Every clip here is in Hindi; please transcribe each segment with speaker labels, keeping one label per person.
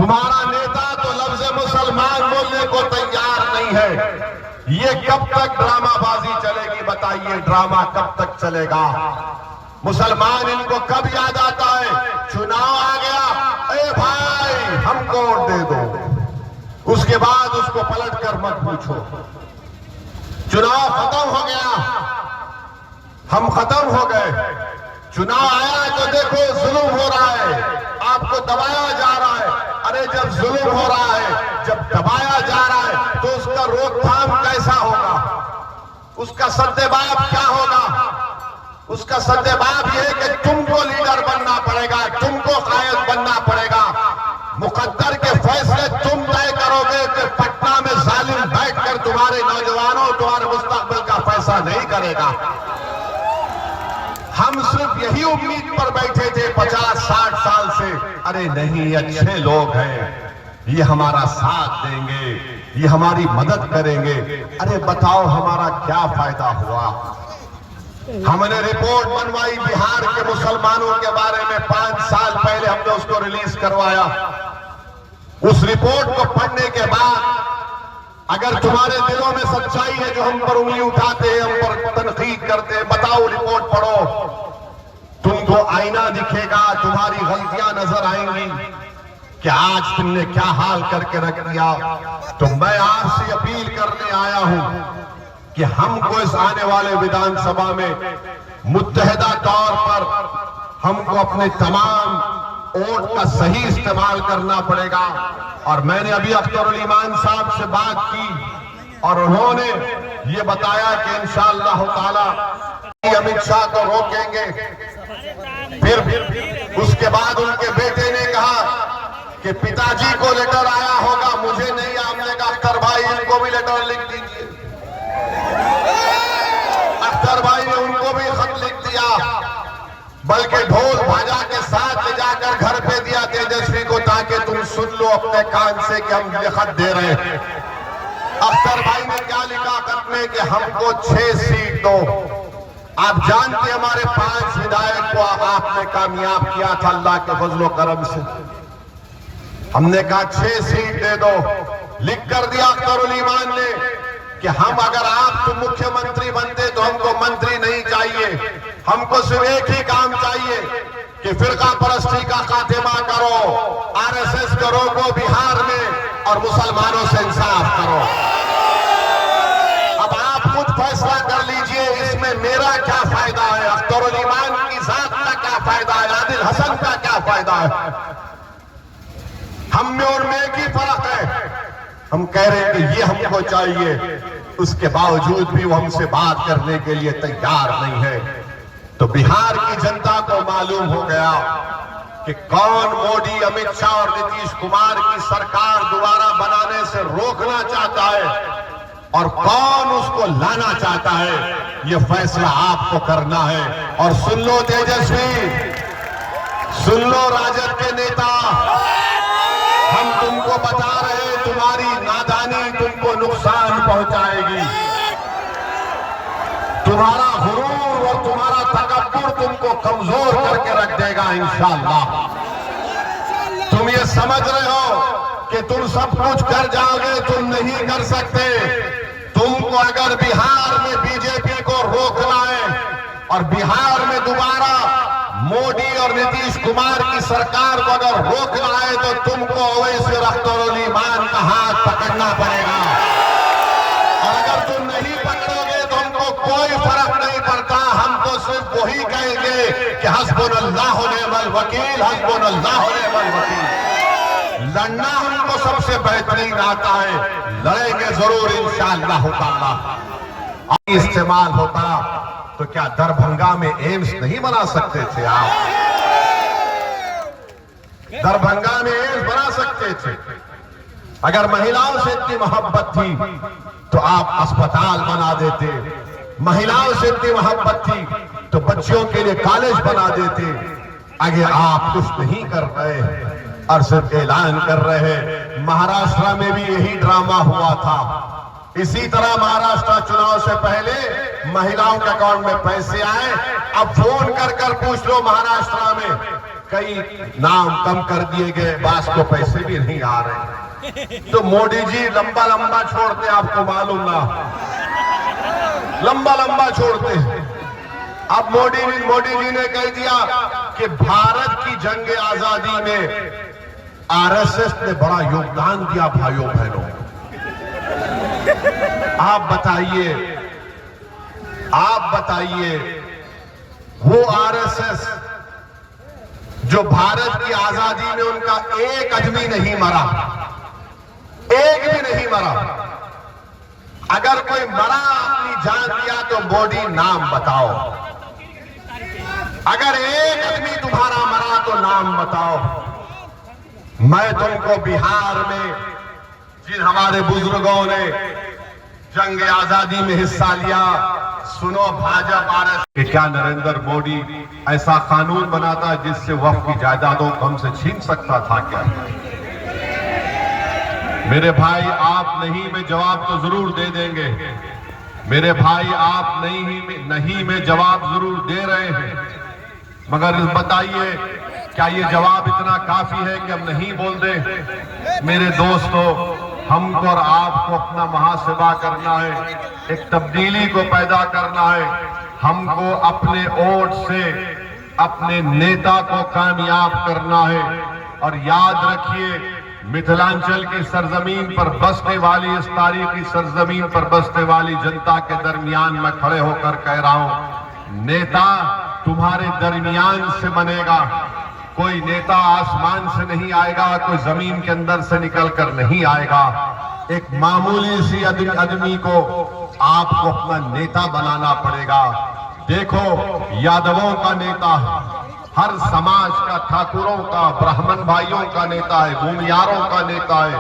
Speaker 1: तुम्हारा नेता तो लफ्ज मुसलमान बोलने को तैयार नहीं है। ये कब तक ड्रामाबाजी चलेगी बताइए, ड्रामा कब तक चलेगा? मुसलमान इनको कब याद आता है? चुनाव आ गया, ए भाई हमको वोट दे दो, उसके बाद उसको पलट कर मत पूछो। चुनाव खत्म हो गया, हम खत्म हो गए। चुनाव आया तो देखो जुल्म हो रहा है, आपको दबाया जा रहा है। अरे जब जुल्म हो रहा है, जब दबाया जा रहा है, तो उसका रोकथाम कैसा होगा? उसका सद्देबाब क्या होगा? उसका सद्देबाब यह है कि तुमको लीडर बनना पड़ेगा, तुमको कायद बनना पड़ेगा। मुकद्दर के फैसले तुम तय करोगे कि पटना में जालिम बैठकर तुम्हारे नौजवानों, तुम्हारे मुस्तकबिल का फैसला नहीं करेगा। हम सिर्फ यही उम्मीद पर बैठे थे 50-60 साल से, अरे नहीं अच्छे लोग हैं, ये हमारा साथ देंगे, ये हमारी मदद करेंगे। अरे बताओ हमारा क्या फायदा हुआ? हमने रिपोर्ट बनवाई बिहार के मुसलमानों के बारे में, 5 साल पहले हमने उसको रिलीज करवाया। उस रिपोर्ट को पढ़ने के बाद अगर तुम्हारे दिलों में सच्चाई है, जो हम पर उंगली उठाते हैं, हम पर तनकीद करते हैं, बताओ रिपोर्ट पढ़ो, तुमको आईना दिखेगा, तुम्हारी गलतियां नजर आएंगी कि आज तुमने क्या हाल करके रख दिया। तो मैं आपसे अपील करने आया हूं कि हमको इस आने वाले विधानसभा में मुत्तहिदा तौर पर हमको अपने तमाम वोट का सही इस्तेमाल करना पड़ेगा। और मैंने अभी अख्तरुल ईमान साहब से बात की और उन्होंने ये बताया कि इंशाअल्लाह ताला अमित शाह को रोकेंगे। फिर उसके बाद उनके बेटे ने कहा कि पिताजी को लेटर आया होगा, मुझे नहीं। हमने कहा अख्तर भाई इनको भी लेटर लिख दीजिए। अख्तर भाई ने उनको भी खत लिख दिया, बल्कि ढोल भाजा के साथ ले जाकर घर पे दिया तेजस्वी को, ताकि तुम सुन लो अपने कान से कि हम ये खत दे रहे हैं। अख्तर भाई ने क्या लिखा खत में कि हमको 6 सीट दो। आप जानते हमारे 5 विधायक को आपने कामयाब किया था अल्लाह के फजलो करम से। हमने कहा 6 सीट दे दो। लिख कर दिया अख्तरुल ईमान ने कि हम अगर आप तो मुख्यमंत्री बनते तो हमको मंत्री नहीं चाहिए, हमको सिर्फ एक ही काम चाहिए कि फिरका परस्ती का खात्मा करो, आरएसएस को रोको बिहार में और मुसलमानों से इंसाफ करो। अब आप खुद फैसला कर लीजिए, इसमें मेरा क्या फायदा है, अख्तरुल ईमान की जात का क्या फायदा है, आदिल हसन का क्या फायदा है? हम में और में की फर्क है। हम कह रहे हैं कि ये हमको चाहिए, उसके बावजूद भी वो हमसे बात करने के लिए तैयार नहीं है। तो बिहार की जनता को मालूम हो गया कि कौन मोदी, अमित शाह और नीतीश कुमार की सरकार दोबारा बनाने से रोकना चाहता है और कौन उसको लाना चाहता है। ये फैसला आपको करना है। और सुन लो तेजस्वी, सुन लो राजद के नेता, हम तुमको बता रहे हैं तुम्हारी नादानी तुमको नुकसान पहुंचाएगी। तुम्हारा गुरूर और तुम्हारा तकब्बुर तुमको कमजोर करके रख देगा इंशाअल्लाह। तुम ये समझ रहे हो कि तुम सब कुछ कर जाओगे, तुम नहीं कर सकते। तुमको अगर बिहार में बीजेपी को रोकना है और बिहार में दोबारा मोदी और नीतीश कुमार की सरकार को अगर रोकना है तो तुमको अवैसे अख्तरुल ईमान का हाथ पकड़ना पड़ेगा। और अगर तुम नहीं पकड़ोगे तो हमको कोई फर्क नहीं पड़ता। हम तो सिर्फ वही कहेंगे कि हस्बुनल्लाहु व निअमल वकील, हस्बुनल्लाहु व निअमल वकील। लड़ना हमको सबसे बेहतरीन आता है, लड़ेंगे जरूर इंशाअल्लाह ताला। इस्तेमाल होता तो क्या दरभंगा में एम्स नहीं बना सकते थे आप? दरभंगा में एम्स बना सकते थे। अगर महिलाओं से इतनी मोहब्बत थी तो आप अस्पताल बना देते। महिलाओं से इतनी मोहब्बत थी तो बच्चियों के लिए कॉलेज बना देते। आगे आप कुछ नहीं कर रहे और सिर्फ ऐलान कर रहे हैं। महाराष्ट्र में भी यही ड्रामा हुआ था। इसी तरह महाराष्ट्र चुनाव से पहले महिलाओं के अकाउंट में पैसे आए। अब फोन कर कर पूछ लो महाराष्ट्र में कई नाम कम कर दिए गए, बास को पैसे भी नहीं आ रहे। तो मोदी जी लंबा लंबा छोड़ते, आपको मालूम ना, लंबा लंबा छोड़ते हैं। अब मोदी जी ने कह दिया कि भारत की जंग आजादी में आरएसएस ने बड़ा योगदान दिया। भाइयों बहनों, आप बताइए वो आरएसएस जो भारत की आजादी में उनका एक आदमी नहीं मरा, एक भी नहीं मरा। अगर कोई मरा अपनी जान दिया तो मोदी नाम बताओ। अगर एक आदमी तुम्हारा मरा तो नाम बताओ। मैं तुमको बिहार में जिन हमारे बुजुर्गों ने जंग आजादी में हिस्सा लिया, सुनो भाजपा आरएसएस कि क्या नरेंद्र मोदी ऐसा कानून बनाता जिससे वक्फ की जायदादों को हमसे छीन सकता था क्या? मेरे भाई, आप नहीं में जवाब तो जरूर दे देंगे। मेरे भाई, आप नहीं में जवाब जरूर दे रहे हैं, मगर बताइए क्या ये जवाब इतना काफी है कि हम नहीं बोल दें? मेरे दोस्तों, हमको और आपको अपना महासेवा करना है, एक तब्दीली को पैदा करना है। हमको अपने वोट से अपने नेता को कामयाब करना है। और याद रखिए, मिथिलांचल की सरजमीन पर बसने वाली, इस तारीखी सरजमीन पर बसने वाली जनता के दरमियान मैं खड़े होकर कह रहा हूं, नेता तुम्हारे दरमियान से बनेगा। कोई नेता आसमान से नहीं आएगा, कोई जमीन के अंदर से निकलकर नहीं आएगा। एक मामूली सी आदमी को आपको अपना नेता बनाना पड़ेगा। देखो, यादवों का नेता है, हर समाज का, ठाकुरों का, ब्राह्मण भाइयों का नेता है, भूमियारों का नेता है,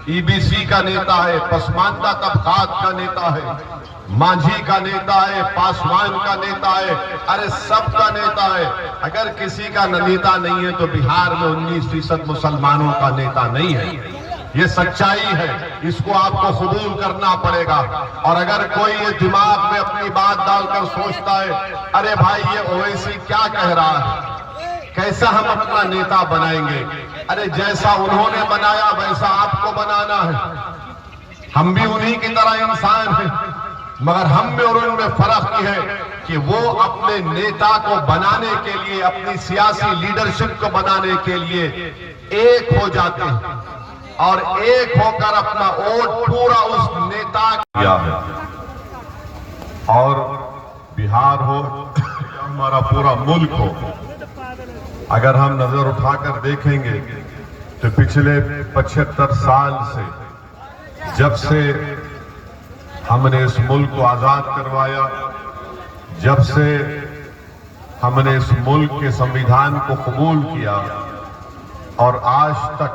Speaker 1: ईबीसी का नेता है, पसमानदा तबकात का नेता है, मांझी का नेता है, पासवान का नेता है, अरे सबका नेता है। अगर किसी का नेता नहीं है तो बिहार में 19% मुसलमानों का नेता नहीं है। ये सच्चाई है, इसको आपको कबूल करना पड़ेगा। और अगर कोई ये दिमाग में अपनी बात डालकर सोचता है, अरे भाई ये ओवैसी क्या कह रहा है, कैसा हम अपना नेता बनाएंगे? अरे जैसा उन्होंने बनाया वैसा आपको बनाना है। हम भी उन्हीं की तरह इंसान हैं, मगर हम में और उनमें फर्क ये है कि वो अपने नेता को बनाने के लिए, अपनी सियासी लीडरशिप को बनाने के लिए एक हो जाते हैं और एक होकर अपना वोट पूरा उस नेता किया है। और बिहार हो, हमारा पूरा मुल्क हो, अगर हम नजर उठाकर देखेंगे तो पिछले 75 साल से, जब से हमने इस मुल्क को आजाद करवाया, जब से हमने इस मुल्क के संविधान को कबूल किया, और आज तक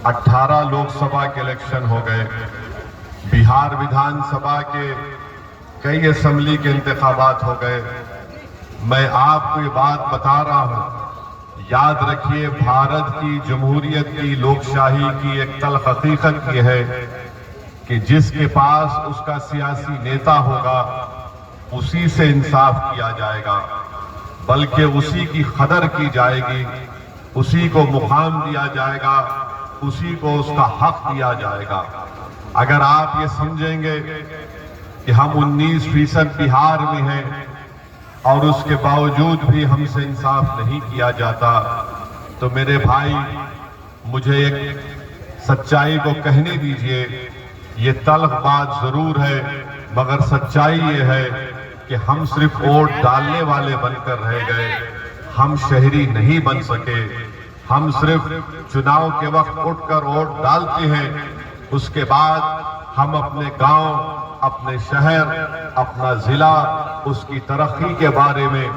Speaker 1: 18 लोकसभा के इलेक्शन हो गए, बिहार विधानसभा के कई असेंबली के इंतखाबात हो गए। मैं आपको ये बात बता रहा हूं, याद रखिए, भारत की जमहूरियत की, लोकशाही की एक तल्ख हकीकत ये है कि जिसके पास उसका सियासी नेता होगा उसी से इंसाफ किया जाएगा, बल्कि उसी की कदर की जाएगी, उसी को मुकाम दिया जाएगा, उसी को उसका हक दिया जाएगा। अगर आप ये समझेंगे कि हम 19% बिहार में हैं और उसके बावजूद भी हमसे इंसाफ नहीं किया जाता, तो मेरे भाई, मुझे एक सच्चाई को कहने दीजिए। ये तल्ख बात जरूर है, मगर सच्चाई ये है कि हम सिर्फ वोट डालने वाले बनकर रह गए, हम शहरी नहीं बन सके। हम सिर्फ चुनाव के वक्त उठकर वोट डालते हैं, उसके बाद हम अपने गांव, अपने शहर, अपना जिला, उसकी तरक्की के बारे में,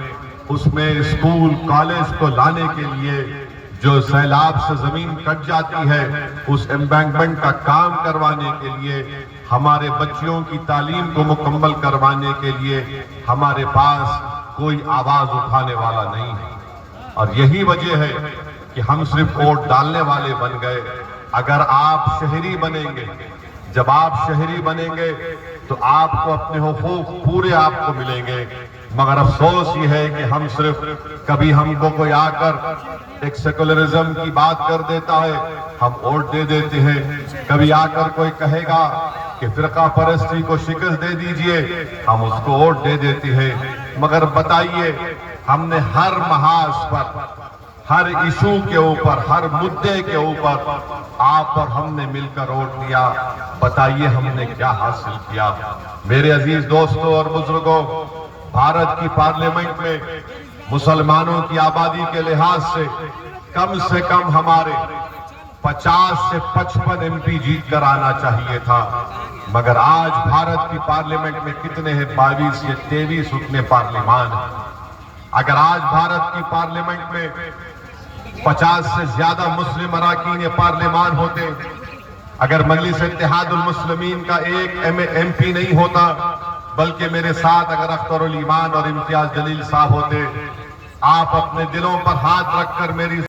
Speaker 1: उसमें स्कूल कॉलेज को लाने के लिए जो सैलाब से जमीन कट जाती है, उस एम्बैंकमेंट का काम करवाने के लिए, हमारे बच्चियों की तालीम को मुकम्मल करवाने के लिए हमारे पास कोई आवाज उठाने वाला नहीं है। और यही वजह है कि हम सिर्फ वोट डालने वाले बन गए। अगर आप शहरी बनेंगे, जब आप शहरी बनेंगे तो आपको अपने हुकूक पूरे आपको मिलेंगे। मगर अफसोस ये है कि हम सिर्फ कभी हमको कोई आकर एक सेकुलरिज्म की बात कर देता है, हम वोट दे देते हैं। कभी आकर कोई कहेगा कि फिरका परस्ती को शिकस्त दे दीजिए, हम उसको वोट दे देते हैं। मगर बताइए, हमने हर महाज पर, हर इशू के ऊपर, हर मुद्दे के ऊपर आप और हमने मिलकर वोट दिया। बताइए हमने क्या हासिल किया। मेरे अजीज दोस्तों और बुजुर्गों, भारत की पार्लियामेंट में मुसलमानों की आबादी के लिहाज से कम हमारे 50 से 55 MP जीत कर आना चाहिए था। मगर आज भारत की पार्लियामेंट में कितने हैं? 22 या 23 रुकने पार्लियामान है। अगर आज भारत की पार्लियामेंट में 50 से ज्यादा मुस्लिम अराकीन पार्लियामान होते, अगर मजलिस इत्तेहादुल मुस्लिमीन का एक MP नहीं होता, बल्कि मेरे साथ अगर अख्तरुल ईमान और इम्तियाज जलील साहब होते, आप अपने दिलों पर हाथ रखकर मेरी